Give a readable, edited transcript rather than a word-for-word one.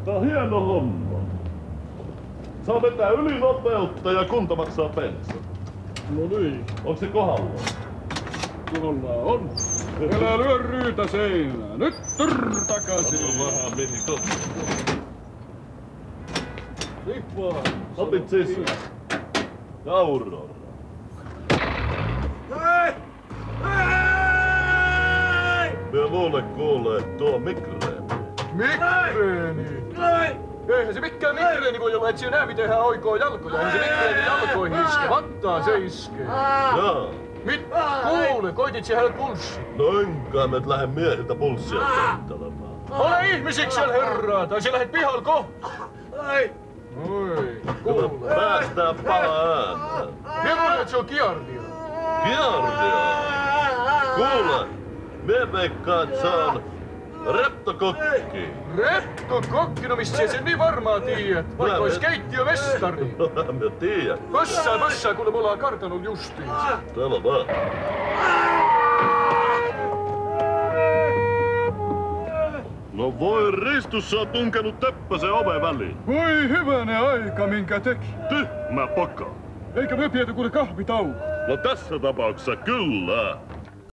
Tää on hieno homma. Saa vetää ylinopeutta ja kunta maksaa bensaa. No niin. Onko se kohdallaan? Kohdallaan on. Älä lyö ryytä seinään. Nyt takaisin. Anna vähän mihin kotiin. Rippaa. Opit sisään. Ja Aurora. Hei! Hei! Minä luulen kuulee, että tuo on migreeni. Migreeni? Eihän se mikään migreeni voi olla, et sinä näe miten hän oikoo jalkoja. Eihän se migreeni jalkoihin iske, vattaan se iskee. Jaa. Kuule, koitit sä hänet pulssi? No enkä me et lähde miehiltä pulssia koittelemaan. Ole ihmisiksi siellä herraa, tai sä lähet pihalla kohta. Oi, kuule. Päästään pala ääneen. Minä luulen, että se on kiardia. Giardia! Kuule, me veikkaan, että se on reptokokki. Reptokokki, no mistä sä sen niin varmaan tiedät? Vaikka ois keittiömestari. No, mä tiedän. Pössää, kuule me ollaan kartanon justiin. Selvä. No voi ristus, sä oot tunkenut Teppäsen oven väliin. Voi hyvänen aika, minkä teki. Tyhmä poka. Eikä me pidetty kuule kahvitauko. No tässä tapauksessa kyllä.